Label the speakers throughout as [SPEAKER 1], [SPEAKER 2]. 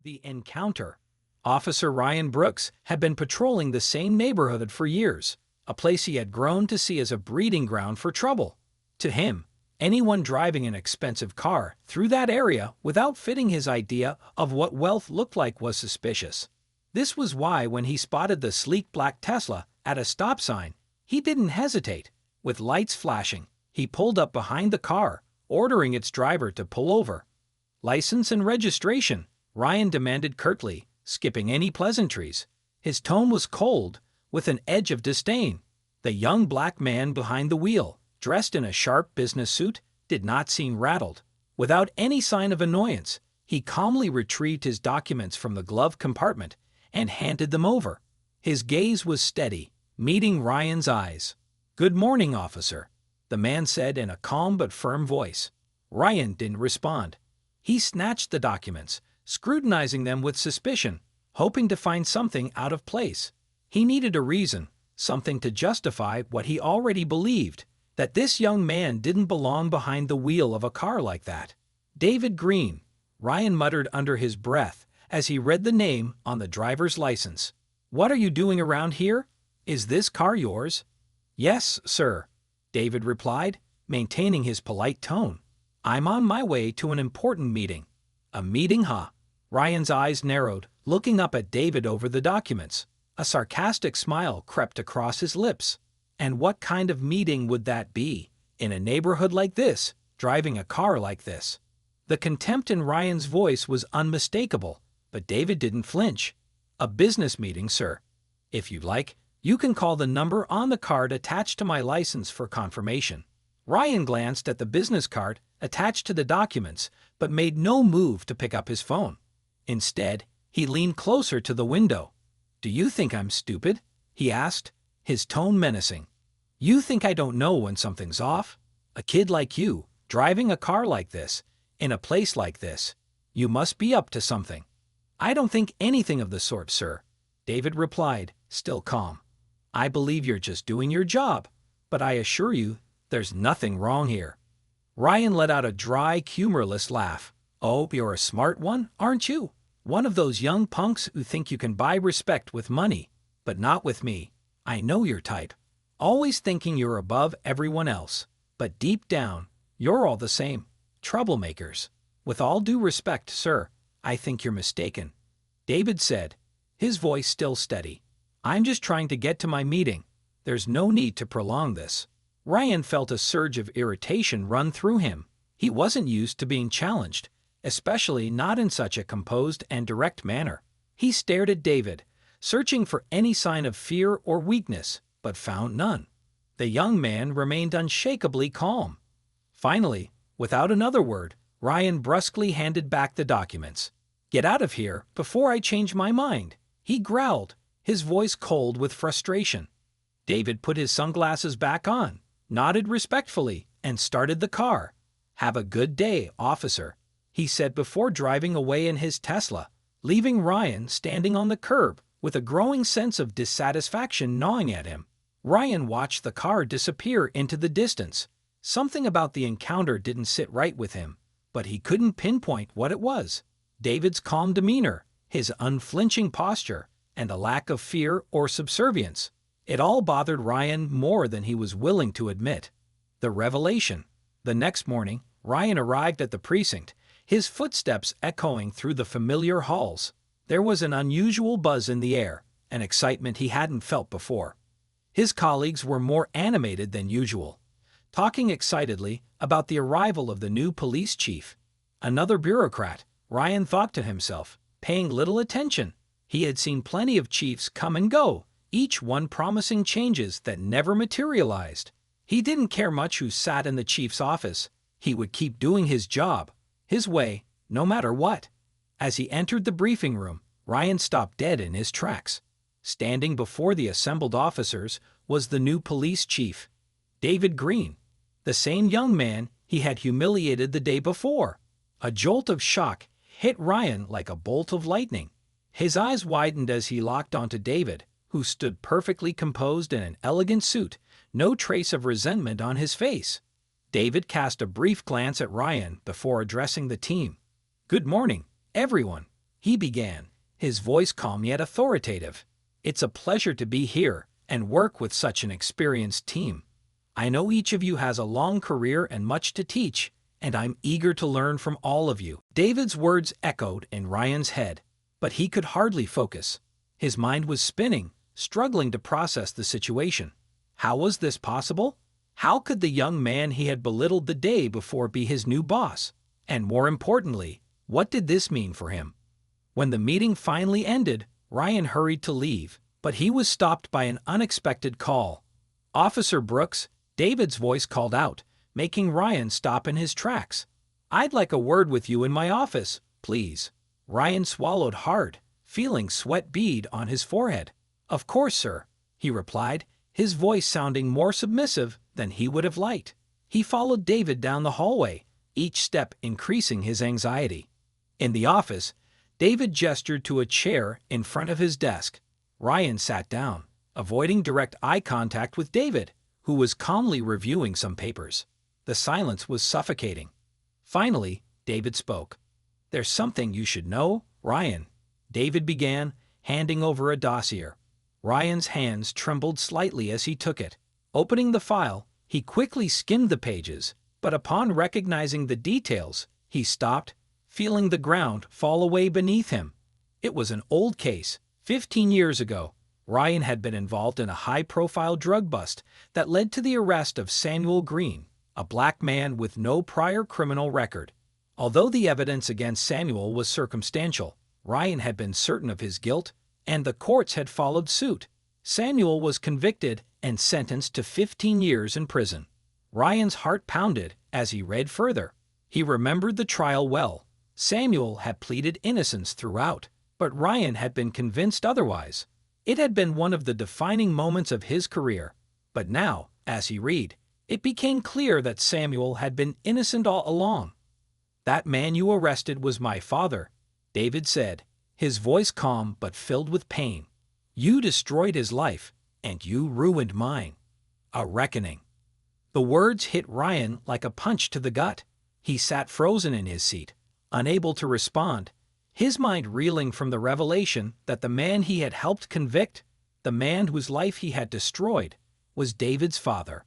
[SPEAKER 1] The encounter. Officer Ryan Brooks had been patrolling the same neighborhood for years, a place he had grown to see as a breeding ground for trouble. To him, anyone driving an expensive car through that area without fitting his idea of what wealth looked like was suspicious. This was why when he spotted the sleek black Tesla at a stop sign, he didn't hesitate. With lights flashing, he pulled up behind the car, ordering its driver to pull over. "License and registration," Ryan demanded curtly, skipping any pleasantries. His tone was cold, with an edge of disdain. The young black man behind the wheel, dressed in a sharp business suit, did not seem rattled. Without any sign of annoyance, he calmly retrieved his documents from the glove compartment and handed them over. His gaze was steady, meeting Ryan's eyes. "Good morning, officer," the man said in a calm but firm voice. Ryan didn't respond. He snatched the documents, scrutinizing them with suspicion, hoping to find something out of place. He needed a reason, something to justify what he already believed, that this young man didn't belong behind the wheel of a car like that. "David Green," Ryan muttered under his breath as he read the name on the driver's license. "What are you doing around here? Is this car yours?" "Yes, sir," David replied, maintaining his polite tone. "I'm on my way to an important meeting." "A meeting, huh?" Ryan's eyes narrowed, looking up at David over the documents. A sarcastic smile crept across his lips. And what kind of meeting would that be, in a neighborhood like this, driving a car like this? The contempt in Ryan's voice was unmistakable, but David didn't flinch. "A business meeting, sir. If you'd like, you can call the number on the card attached to my license for confirmation." Ryan glanced at the business card attached to the documents, but made no move to pick up his phone. Instead, he leaned closer to the window. "Do you think I'm stupid?" he asked, his tone menacing. "You think I don't know when something's off? A kid like you, driving a car like this, in a place like this. You must be up to something." "I don't think anything of the sort, sir," David replied, still calm. "I believe you're just doing your job, but I assure you there's nothing wrong here." Ryan let out a dry, humorless laugh. "Oh, you're a smart one, aren't you? One of those young punks who think you can buy respect with money, but not with me. I know your type. Always thinking you're above everyone else. But deep down, you're all the same. Troublemakers. With all due respect, sir, I think you're mistaken," David said, his voice still steady. "I'm just trying to get to my meeting. There's no need to prolong this." Ryan felt a surge of irritation run through him. He wasn't used to being challenged, especially not in such a composed and direct manner. He stared at David, searching for any sign of fear or weakness, but found none. The young man remained unshakably calm. Finally, without another word, Ryan brusquely handed back the documents. "Get out of here before I change my mind," he growled, his voice cold with frustration. David put his sunglasses back on, nodded respectfully, and started the car. "Have a good day, officer," he said before driving away in his Tesla, leaving Ryan standing on the curb with a growing sense of dissatisfaction gnawing at him. Ryan watched the car disappear into the distance. Something about the encounter didn't sit right with him, but he couldn't pinpoint what it was. David's calm demeanor, his unflinching posture, and a lack of fear or subservience. It all bothered Ryan more than he was willing to admit. The revelation. The next morning, Ryan arrived at the precinct, his footsteps echoing through the familiar halls. There was an unusual buzz in the air, an excitement he hadn't felt before. His colleagues were more animated than usual, talking excitedly about the arrival of the new police chief. Another bureaucrat, Ryan thought to himself, paying little attention. He had seen plenty of chiefs come and go, each one promising changes that never materialized. He didn't care much who sat in the chief's office. He would keep doing his job, his way, no matter what. As he entered the briefing room, Ryan stopped dead in his tracks. Standing before the assembled officers was the new police chief, David Green, the same young man he had humiliated the day before. A jolt of shock hit Ryan like a bolt of lightning. His eyes widened as he locked onto David, who stood perfectly composed in an elegant suit, no trace of resentment on his face. David cast a brief glance at Ryan before addressing the team. "Good morning, everyone. He began, his voice calm yet authoritative. "It's a pleasure to be here and work with such an experienced team. I know each of you has a long career and much to teach, and I'm eager to learn from all of you." David's words echoed in Ryan's head, but he could hardly focus. His mind was spinning, struggling to process the situation. How was this possible? How could the young man he had belittled the day before be his new boss? And more importantly, what did this mean for him? When the meeting finally ended, Ryan hurried to leave, but he was stopped by an unexpected call. "Officer Brooks," David's voice called out, making Ryan stop in his tracks. "I'd like a word with you in my office, please." Ryan swallowed hard, feeling sweat bead on his forehead. "Of course, sir," he replied, his voice sounding more submissive than he would have liked. He followed David down the hallway, each step increasing his anxiety. In the office, David gestured to a chair in front of his desk. Ryan sat down, avoiding direct eye contact with David, who was calmly reviewing some papers. The silence was suffocating. Finally, David spoke. "There's something you should know, Ryan," David began, handing over a dossier. Ryan's hands trembled slightly as he took it. Opening the file, he quickly skimmed the pages, but upon recognizing the details, he stopped, feeling the ground fall away beneath him. It was an old case. 15 years ago, Ryan had been involved in a high-profile drug bust that led to the arrest of Samuel Green, a black man with no prior criminal record. Although the evidence against Samuel was circumstantial, Ryan had been certain of his guilt, and the courts had followed suit. Samuel was convicted and sentenced to 15 years in prison. Ryan's heart pounded as he read further. He remembered the trial well. Samuel had pleaded innocence throughout, but Ryan had been convinced otherwise. It had been one of the defining moments of his career. But now, as he read, it became clear that Samuel had been innocent all along. "That man you arrested was my father," David said, his voice calm but filled with pain. "You destroyed his life, and you ruined mine. A reckoning." The words hit Ryan like a punch to the gut. He sat frozen in his seat, unable to respond, his mind reeling from the revelation that the man he had helped convict, the man whose life he had destroyed, was David's father.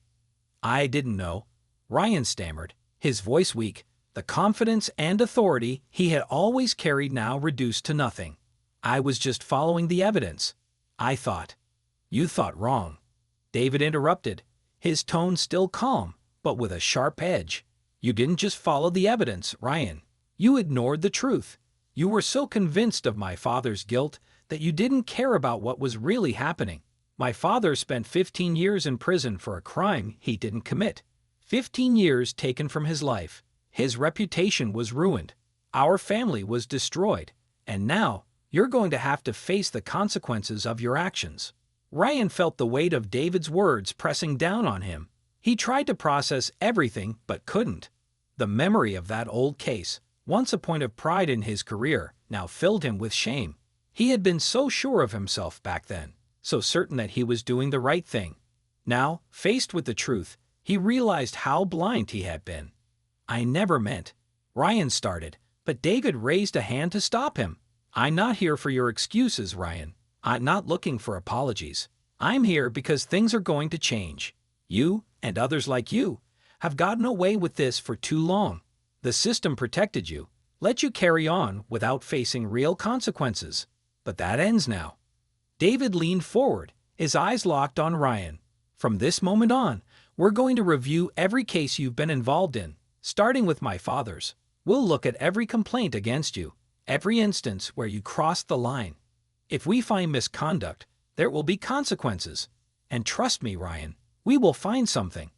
[SPEAKER 1] "I didn't know," Ryan stammered, his voice weak, the confidence and authority he had always carried now reduced to nothing. "I was just following the evidence. I thought." "You thought wrong," David interrupted, his tone still calm, but with a sharp edge. "You didn't just follow the evidence, Ryan. You ignored the truth. You were so convinced of my father's guilt that you didn't care about what was really happening. My father spent 15 years in prison for a crime he didn't commit. 15 years taken from his life. His reputation was ruined. Our family was destroyed. And now, you're going to have to face the consequences of your actions." Ryan felt the weight of David's words pressing down on him. He tried to process everything but couldn't. The memory of that old case, once a point of pride in his career, now filled him with shame. He had been so sure of himself back then, so certain that he was doing the right thing. Now, faced with the truth, he realized how blind he had been. "I never meant," Ryan started, but David raised a hand to stop him. "I'm not here for your excuses, Ryan. I'm not looking for apologies. I'm here because things are going to change. You, and others like you, have gotten away with this for too long. The system protected you, let you carry on without facing real consequences. But that ends now." David leaned forward, his eyes locked on Ryan. "From this moment on, we're going to review every case you've been involved in, starting with my father's. We'll look at every complaint against you, every instance where you crossed the line. If we find misconduct, there will be consequences. And trust me, Ryan, we will find something."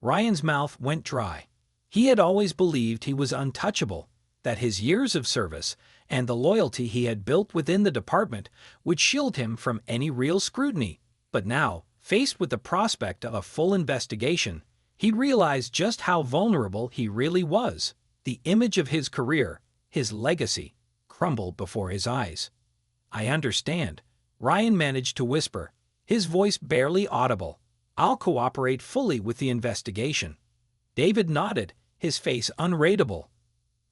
[SPEAKER 1] Ryan's mouth went dry. He had always believed he was untouchable, that his years of service and the loyalty he had built within the department would shield him from any real scrutiny. But now, faced with the prospect of a full investigation, he realized just how vulnerable he really was. The image of his career, his legacy, crumbled before his eyes. "I understand," Ryan managed to whisper, his voice barely audible. "I'll cooperate fully with the investigation." David nodded, his face unreadable.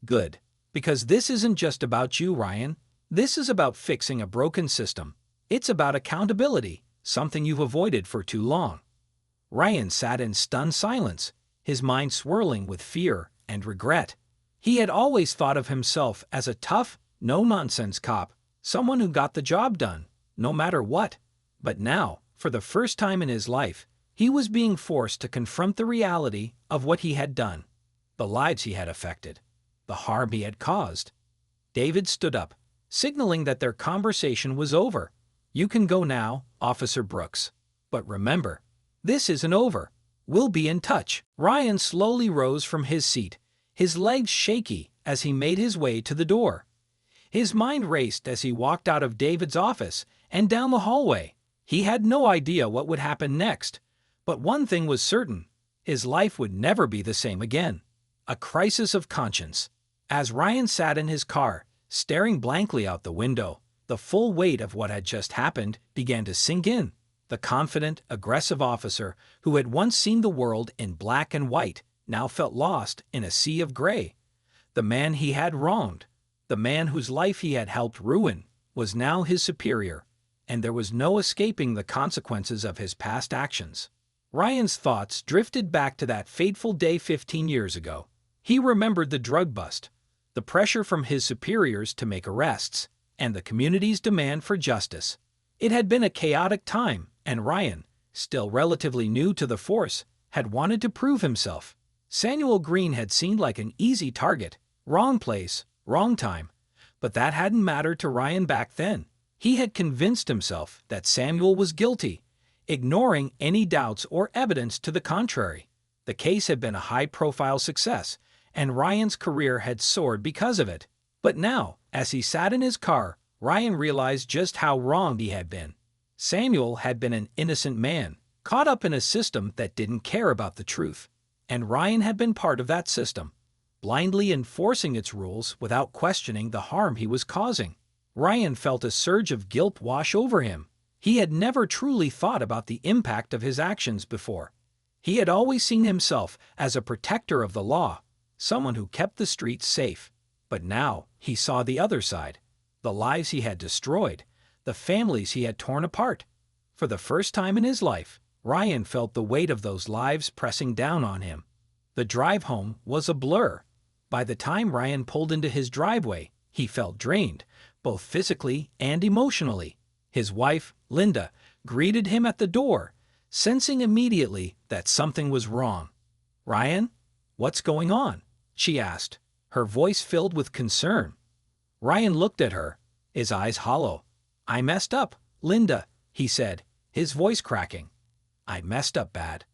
[SPEAKER 1] "Good. Because this isn't just about you, Ryan. This is about fixing a broken system. It's about accountability, something you've avoided for too long. Ryan sat in stunned silence, his mind swirling with fear and regret. He had always thought of himself as a tough, no-nonsense cop, someone who got the job done, no matter what. But now, for the first time in his life, he was being forced to confront the reality of what he had done, the lives he had affected, the harm he had caused. David stood up, signaling that their conversation was over. "You can go now, Officer Brooks. But remember, this isn't over. We'll be in touch." Ryan slowly rose from his seat, his legs shaky as he made his way to the door. His mind raced as he walked out of David's office and down the hallway. He had no idea what would happen next, but one thing was certain: his life would never be the same again. A crisis of conscience. As Ryan sat in his car, staring blankly out the window, the full weight of what had just happened began to sink in. The confident, aggressive officer who had once seen the world in black and white now felt lost in a sea of gray. The man he had wronged, the man whose life he had helped ruin, was now his superior, and there was no escaping the consequences of his past actions. Ryan's thoughts drifted back to that fateful day 15 years ago. He remembered the drug bust, the pressure from his superiors to make arrests, and the community's demand for justice. It had been a chaotic time, and Ryan, still relatively new to the force, had wanted to prove himself. Samuel Green had seemed like an easy target, wrong place, wrong time, but that hadn't mattered to Ryan back then. He had convinced himself that Samuel was guilty, ignoring any doubts or evidence to the contrary. The case had been a high-profile success, and Ryan's career had soared because of it. But now, as he sat in his car, Ryan realized just how wrong he had been. Samuel had been an innocent man, caught up in a system that didn't care about the truth. And Ryan had been part of that system, blindly enforcing its rules without questioning the harm he was causing. Ryan felt a surge of guilt wash over him. He had never truly thought about the impact of his actions before. He had always seen himself as a protector of the law, someone who kept the streets safe. But now he saw the other side, the lives he had destroyed, the families he had torn apart. For the first time in his life, Ryan felt the weight of those lives pressing down on him. The drive home was a blur. By the time Ryan pulled into his driveway, he felt drained, both physically and emotionally. His wife, Linda, greeted him at the door, sensing immediately that something was wrong. "Ryan, what's going on?" she asked, her voice filled with concern. Ryan looked at her, his eyes hollow. "I messed up, Linda," he said, his voice cracking. "I messed up bad."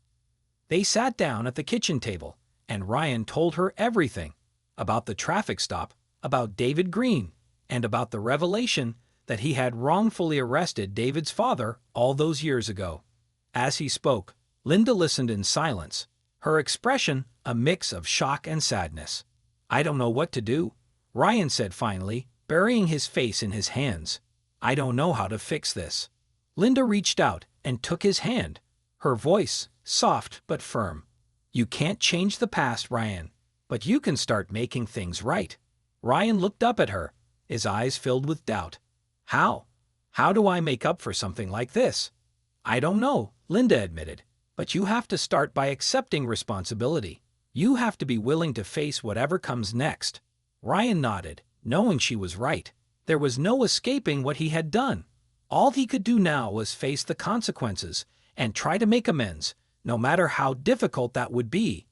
[SPEAKER 1] They sat down at the kitchen table, and Ryan told her everything, about the traffic stop, about David Green, and about the revelation that he had wrongfully arrested David's father all those years ago. As he spoke, Linda listened in silence, her expression a mix of shock and sadness. "I don't know what to do," Ryan said finally, burying his face in his hands. "I don't know how to fix this." Linda reached out and took his hand, her voice soft but firm. "You can't change the past, Ryan, but you can start making things right." Ryan looked up at her, his eyes filled with doubt. "How? How do I make up for something like this?" "I don't know," Linda admitted, "but you have to start by accepting responsibility. You have to be willing to face whatever comes next." Ryan nodded, knowing she was right. There was no escaping what he had done. All he could do now was face the consequences and try to make amends, no matter how difficult that would be.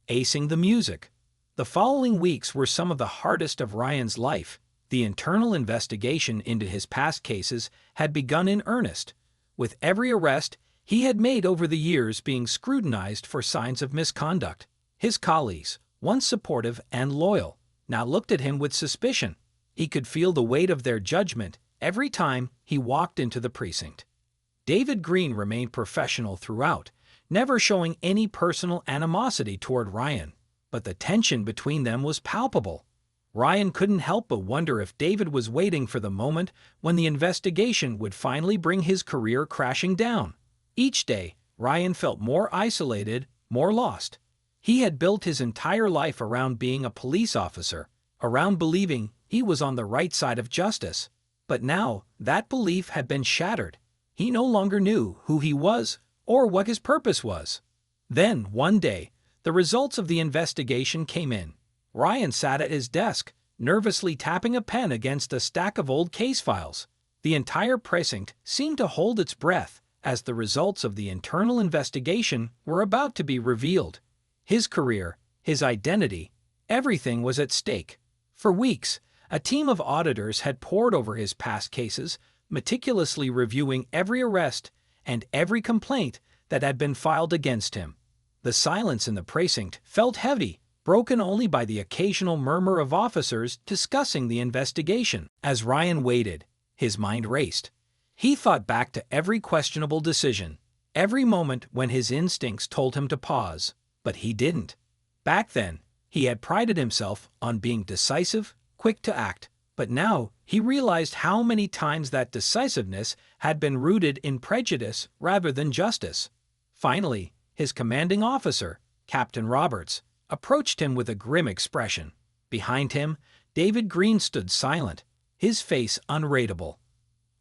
[SPEAKER 1] Acing the music. The following weeks were some of the hardest of Ryan's life. The internal investigation into his past cases had begun in earnest, with every arrest he had made over the years being scrutinized for signs of misconduct. His colleagues, once supportive and loyal, now looked at him with suspicion. He could feel the weight of their judgment every time he walked into the precinct. David Green remained professional throughout, never showing any personal animosity toward Ryan, but the tension between them was palpable. Ryan couldn't help but wonder if David was waiting for the moment when the investigation would finally bring his career crashing down. Each day, Ryan felt more isolated, more lost. He had built his entire life around being a police officer, around believing he was on the right side of justice. But now, that belief had been shattered. He no longer knew who he was or what his purpose was. Then, one day, the results of the investigation came in. Ryan sat at his desk, nervously tapping a pen against a stack of old case files. The entire precinct seemed to hold its breath as the results of the internal investigation were about to be revealed. His career, his identity, everything was at stake. For weeks, a team of auditors had pored over his past cases, meticulously reviewing every arrest and every complaint that had been filed against him. The silence in the precinct felt heavy, broken only by the occasional murmur of officers discussing the investigation. As Ryan waited, his mind raced. He thought back to every questionable decision, every moment when his instincts told him to pause, but he didn't. Back then, he had prided himself on being decisive, quick to act, but now he realized how many times that decisiveness had been rooted in prejudice rather than justice. Finally, his commanding officer, Captain Roberts, approached him with a grim expression. Behind him, David Green stood silent, his face unreadable.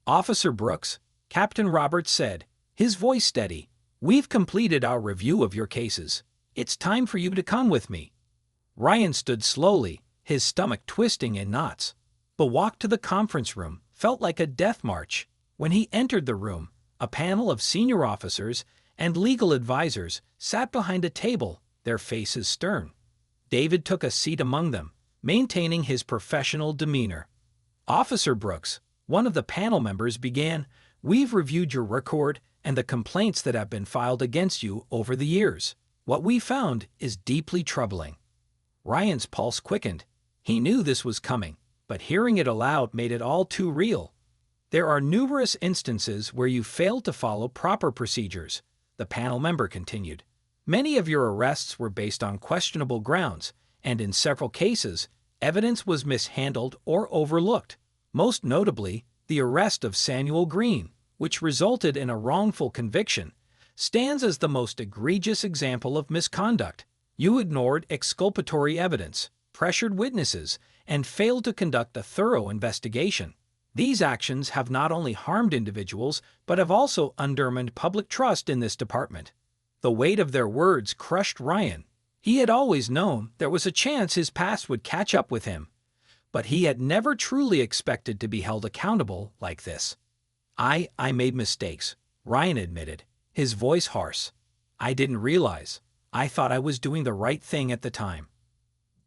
[SPEAKER 1] "Officer Brooks," Captain Roberts said, his voice steady, "we've completed our review of your cases. It's time for you to come with me." Ryan stood slowly, his stomach twisting in knots. The walk to the conference room felt like a death march. When he entered the room, a panel of senior officers and legal advisors sat behind a table, their faces stern. David took a seat among them, maintaining his professional demeanor. "Officer Brooks," one of the panel members began, "we've reviewed your record and the complaints that have been filed against you over the years. What we found is deeply troubling." Ryan's pulse quickened. He knew this was coming, but hearing it aloud made it all too real. "There are numerous instances where you failed to follow proper procedures," the panel member continued. "Many of your arrests were based on questionable grounds, and in several cases, evidence was mishandled or overlooked. Most notably, the arrest of Samuel Green, which resulted in a wrongful conviction, stands as the most egregious example of misconduct. You ignored exculpatory evidence, pressured witnesses, and failed to conduct a thorough investigation. These actions have not only harmed individuals, but have also undermined public trust in this department." The weight of their words crushed Ryan. He had always known there was a chance his past would catch up with him, but he had never truly expected to be held accountable like this. I made mistakes," Ryan admitted, his voice hoarse. "I didn't realize. I thought I was doing the right thing at the time."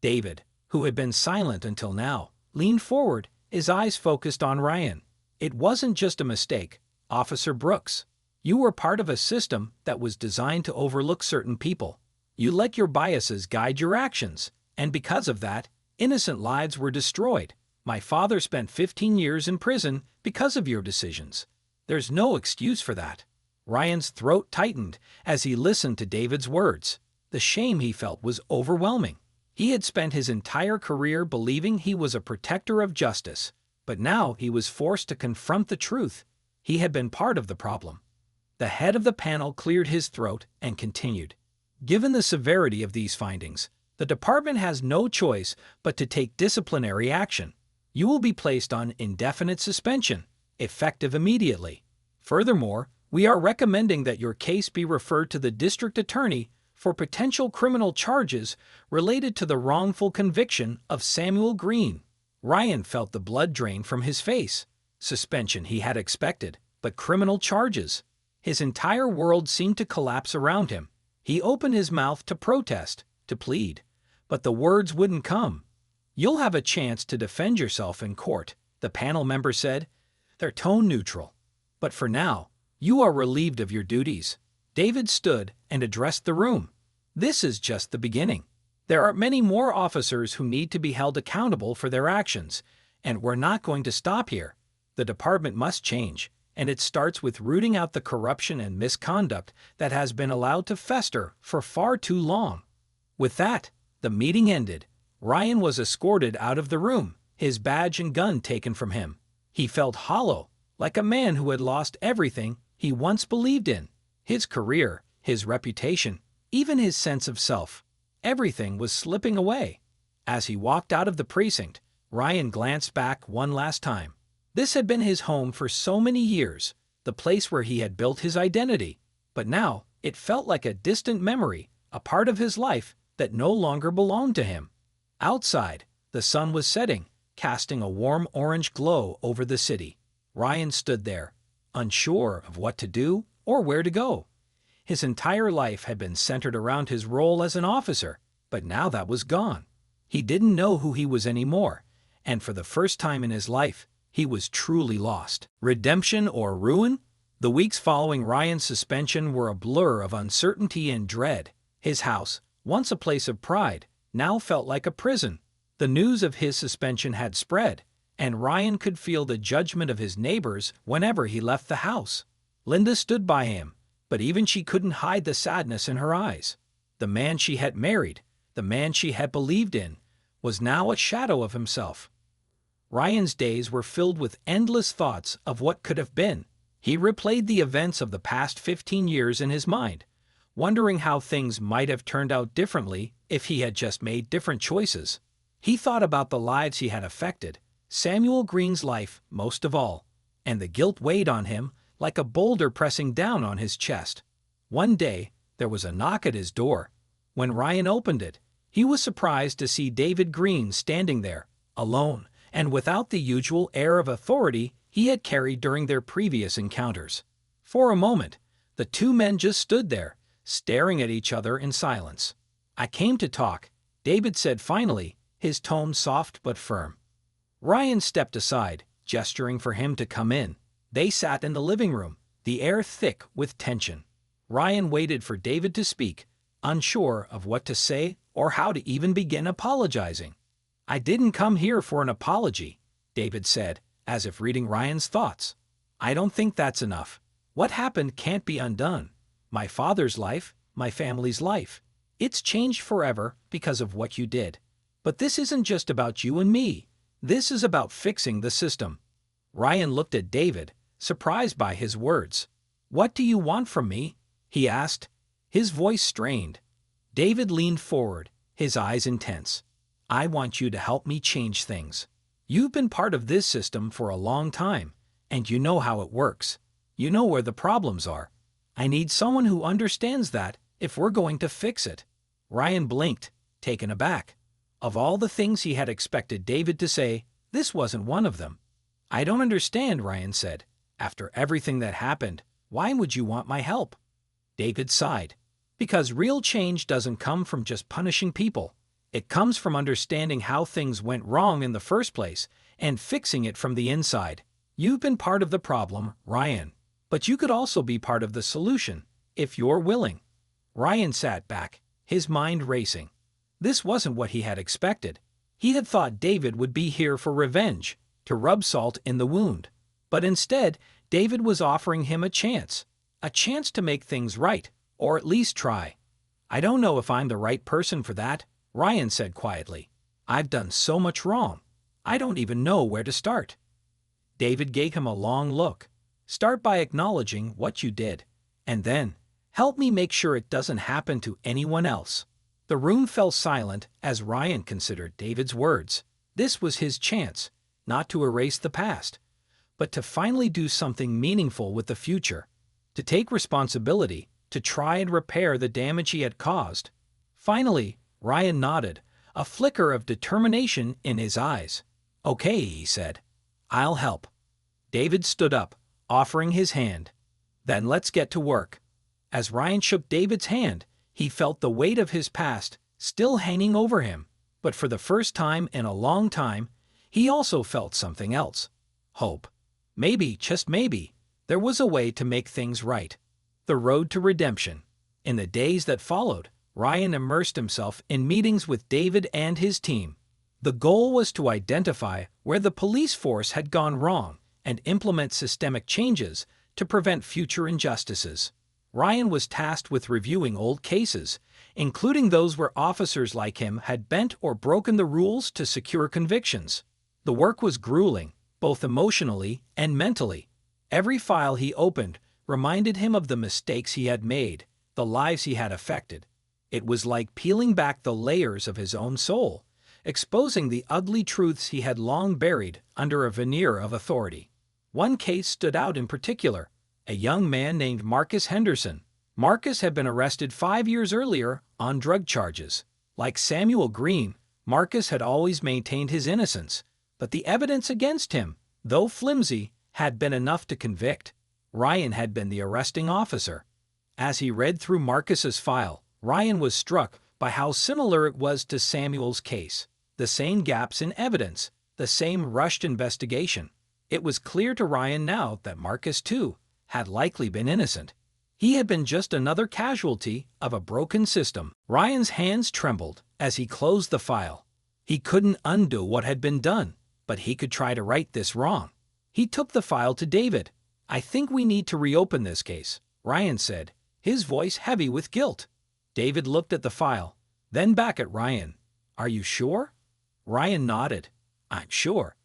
[SPEAKER 1] David, who had been silent until now, leaned forward, his eyes focused on Ryan. "It wasn't just a mistake, Officer Brooks. You were part of a system that was designed to overlook certain people. You let your biases guide your actions, and because of that, innocent lives were destroyed. My father spent 15 years in prison because of your decisions. There's no excuse for that." Ryan's throat tightened as he listened to David's words. The shame he felt was overwhelming. He had spent his entire career believing he was a protector of justice, but now he was forced to confront the truth. He had been part of the problem. The head of the panel cleared his throat and continued. "Given the severity of these findings, the department has no choice but to take disciplinary action. You will be placed on indefinite suspension, effective immediately. Furthermore, we are recommending that your case be referred to the district attorney for potential criminal charges related to the wrongful conviction of Samuel Green." Ryan felt the blood drain from his face. Suspension he had expected, but criminal charges. His entire world seemed to collapse around him. He opened his mouth to protest, to plead, but the words wouldn't come. "You'll have a chance to defend yourself in court," the panel member said, their tone neutral. "But for now, you are relieved of your duties." David stood and addressed the room. "This is just the beginning. There are many more officers who need to be held accountable for their actions, and we're not going to stop here. The department must change, and it starts with rooting out the corruption and misconduct that has been allowed to fester for far too long." With that, the meeting ended. Ryan was escorted out of the room, his badge and gun taken from him. He felt hollow, like a man who had lost everything he once believed in. His career, his reputation, even his sense of self. Everything was slipping away. As he walked out of the precinct, Ryan glanced back one last time. This had been his home for so many years, the place where he had built his identity. But now, it felt like a distant memory, a part of his life that no longer belonged to him. Outside, the sun was setting, casting a warm orange glow over the city. Ryan stood there, unsure of what to do or where to go. His entire life had been centered around his role as an officer, but now that was gone. He didn't know who he was anymore, and for the first time in his life, he was truly lost. Redemption or ruin? The weeks following Ryan's suspension were a blur of uncertainty and dread. His house, once a place of pride, now felt like a prison. The news of his suspension had spread, and Ryan could feel the judgment of his neighbors whenever he left the house. Linda stood by him, but even she couldn't hide the sadness in her eyes. The man she had married, the man she had believed in, was now a shadow of himself. Ryan's days were filled with endless thoughts of what could have been. He replayed the events of the past 15 years in his mind, wondering how things might have turned out differently if he had just made different choices. He thought about the lives he had affected, Samuel Green's life most of all, and the guilt weighed on him like a boulder pressing down on his chest. One day, there was a knock at his door. When Ryan opened it, he was surprised to see David Green standing there, alone, and without the usual air of authority he had carried during their previous encounters. For a moment, the two men just stood there, staring at each other in silence. "I came to talk," David said finally, his tone soft but firm. Ryan stepped aside, gesturing for him to come in. They sat in the living room, the air thick with tension. Ryan waited for David to speak, unsure of what to say or how to even begin apologizing. "I didn't come here for an apology," David said, as if reading Ryan's thoughts. "I don't think that's enough. What happened can't be undone. My father's life, my family's life. It's changed forever because of what you did. But this isn't just about you and me. This is about fixing the system." Ryan looked at David, surprised by his words. "What do you want from me?" he asked, his voice strained. David leaned forward, his eyes intense. "I want you to help me change things. You've been part of this system for a long time, and you know how it works. You know where the problems are. I need someone who understands that if we're going to fix it." Ryan blinked, taken aback. Of all the things he had expected David to say, this wasn't one of them. "I don't understand," Ryan said. "After everything that happened, why would you want my help?" David sighed. "Because real change doesn't come from just punishing people. It comes from understanding how things went wrong in the first place and fixing it from the inside. You've been part of the problem, Ryan, but you could also be part of the solution, if you're willing." Ryan sat back, his mind racing. This wasn't what he had expected. He had thought David would be here for revenge, to rub salt in the wound. But instead, David was offering him a chance to make things right, or at least try. "I don't know if I'm the right person for that," Ryan said quietly. "I've done so much wrong. I don't even know where to start." David gave him a long look. "Start by acknowledging what you did, and then, help me make sure it doesn't happen to anyone else." The room fell silent as Ryan considered David's words. This was his chance, not to erase the past, but to finally do something meaningful with the future, to take responsibility, to try and repair the damage he had caused. Finally, Ryan nodded, a flicker of determination in his eyes. "Okay," he said. "I'll help." David stood up, offering his hand. "Then let's get to work." As Ryan shook David's hand, he felt the weight of his past still hanging over him, but for the first time in a long time, he also felt something else. Hope. Maybe, just maybe, there was a way to make things right. The road to redemption. In the days that followed, Ryan immersed himself in meetings with David and his team. The goal was to identify where the police force had gone wrong and implement systemic changes to prevent future injustices. Ryan was tasked with reviewing old cases, including those where officers like him had bent or broken the rules to secure convictions. The work was grueling, both emotionally and mentally. Every file he opened reminded him of the mistakes he had made, the lives he had affected. It was like peeling back the layers of his own soul, exposing the ugly truths he had long buried under a veneer of authority. One case stood out in particular: a young man named Marcus Henderson. Marcus had been arrested 5 years earlier on drug charges. Like Samuel Green, Marcus had always maintained his innocence, but the evidence against him, though flimsy, had been enough to convict. Ryan had been the arresting officer. As he read through Marcus's file, Ryan was struck by how similar it was to Samuel's case. The same gaps in evidence, the same rushed investigation. It was clear to Ryan now that Marcus, too, had likely been innocent. He had been just another casualty of a broken system. Ryan's hands trembled as he closed the file. He couldn't undo what had been done, but he could try to right this wrong. He took the file to David. "I think we need to reopen this case," Ryan said, his voice heavy with guilt. David looked at the file, then back at Ryan. "Are you sure?" Ryan nodded. "I'm sure.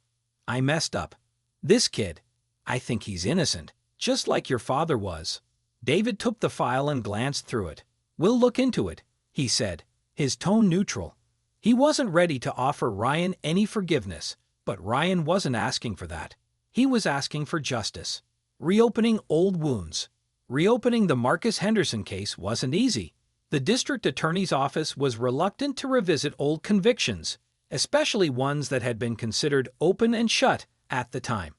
[SPEAKER 1] I messed up. This kid, I think he's innocent, just like your father was." David took the file and glanced through it. "We'll look into it," he said, his tone neutral. He wasn't ready to offer Ryan any forgiveness, but Ryan wasn't asking for that. He was asking for justice. Reopening old wounds. Reopening the Marcus Henderson case wasn't easy. The district attorney's office was reluctant to revisit old convictions, especially ones that had been considered open and shut at the time.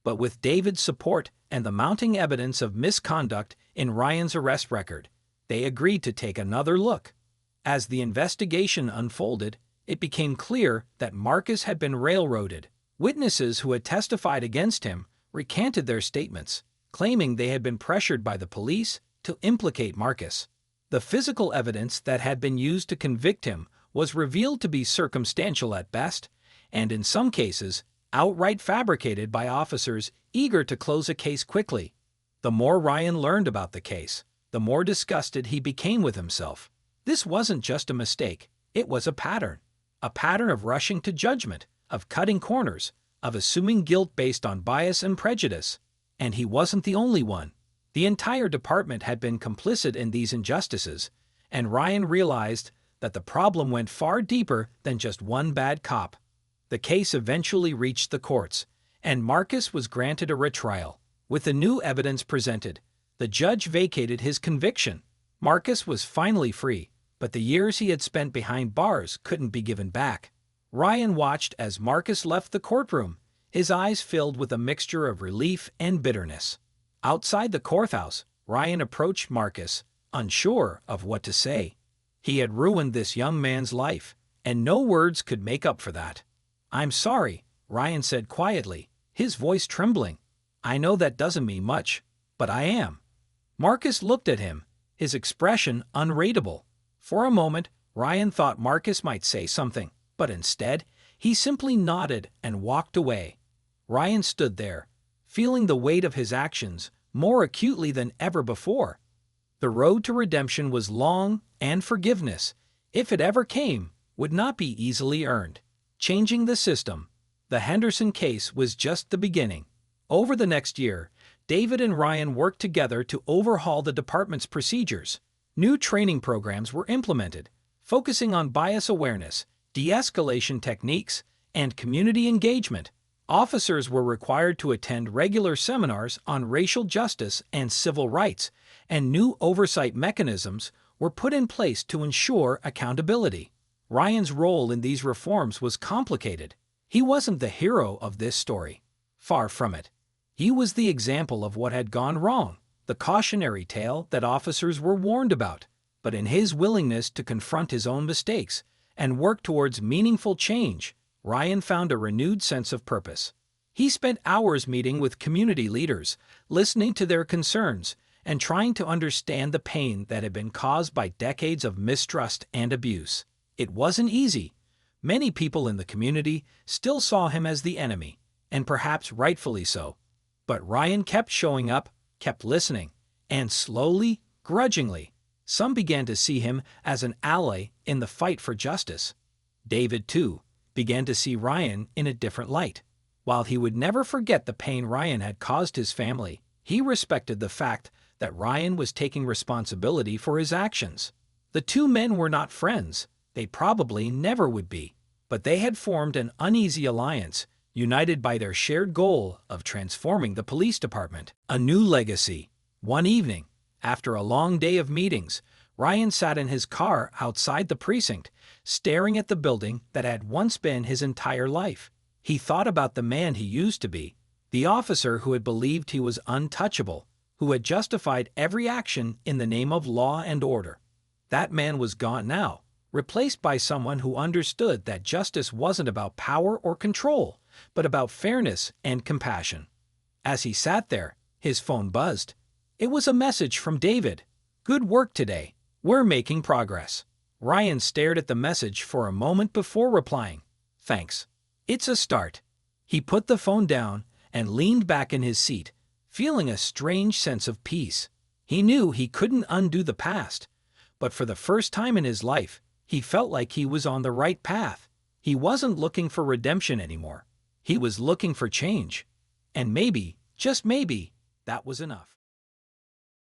[SPEAKER 1] But with David's support and the mounting evidence of misconduct in Ryan's arrest record, they agreed to take another look. As the investigation unfolded, it became clear that Marcus had been railroaded. Witnesses who had testified against him recanted their statements, claiming they had been pressured by the police to implicate Marcus. The physical evidence that had been used to convict him was revealed to be circumstantial at best, and in some cases, outright fabricated by officers eager to close a case quickly. The more Ryan learned about the case, the more disgusted he became with himself. This wasn't just a mistake, it was a pattern of rushing to judgment, of cutting corners, of assuming guilt based on bias and prejudice. And he wasn't the only one. The entire department had been complicit in these injustices, and Ryan realized that the problem went far deeper than just one bad cop. The case eventually reached the courts, and Marcus was granted a retrial. With the new evidence presented, the judge vacated his conviction. Marcus was finally free, but the years he had spent behind bars couldn't be given back. Ryan watched as Marcus left the courtroom, his eyes filled with a mixture of relief and bitterness. Outside the courthouse, Ryan approached Marcus, unsure of what to say. He had ruined this young man's life, and no words could make up for that. "I'm sorry," Ryan said quietly, his voice trembling. "I know that doesn't mean much, but I am." Marcus looked at him, his expression unreadable. For a moment, Ryan thought Marcus might say something, but instead, he simply nodded and walked away. Ryan stood there, feeling the weight of his actions more acutely than ever before. The road to redemption was long, and forgiveness, if it ever came, would not be easily earned. Changing the system. The Henderson case was just the beginning. Over the next year, David and Ryan worked together to overhaul the department's procedures. New training programs were implemented, focusing on bias awareness, de-escalation techniques, and community engagement. Officers were required to attend regular seminars on racial justice and civil rights, and new oversight mechanisms were put in place to ensure accountability. Ryan's role in these reforms was complicated. He wasn't the hero of this story. Far from it. He was the example of what had gone wrong, the cautionary tale that officers were warned about. But in his willingness to confront his own mistakes and work towards meaningful change, Ryan found a renewed sense of purpose. He spent hours meeting with community leaders, listening to their concerns, and trying to understand the pain that had been caused by decades of mistrust and abuse. It wasn't easy. Many people in the community still saw him as the enemy, and perhaps rightfully so. But Ryan kept showing up, kept listening, and slowly, grudgingly, some began to see him as an ally in the fight for justice. David, too, began to see Ryan in a different light. While he would never forget the pain Ryan had caused his family, he respected the fact that Ryan was taking responsibility for his actions. The two men were not friends. They probably never would be. But they had formed an uneasy alliance, united by their shared goal of transforming the police department. A new legacy. One evening, after a long day of meetings, Ryan sat in his car outside the precinct, staring at the building that had once been his entire life. He thought about the man he used to be, the officer who had believed he was untouchable, who had justified every action in the name of law and order. That man was gone now, replaced by someone who understood that justice wasn't about power or control, but about fairness and compassion. As he sat there, his phone buzzed. It was a message from David. "Good work today. We're making progress." Ryan stared at the message for a moment before replying, "Thanks. It's a start." He put the phone down and leaned back in his seat, feeling a strange sense of peace. He knew he couldn't undo the past, but for the first time in his life, he felt like he was on the right path. He wasn't looking for redemption anymore. He was looking for change. And maybe, just maybe, that was enough.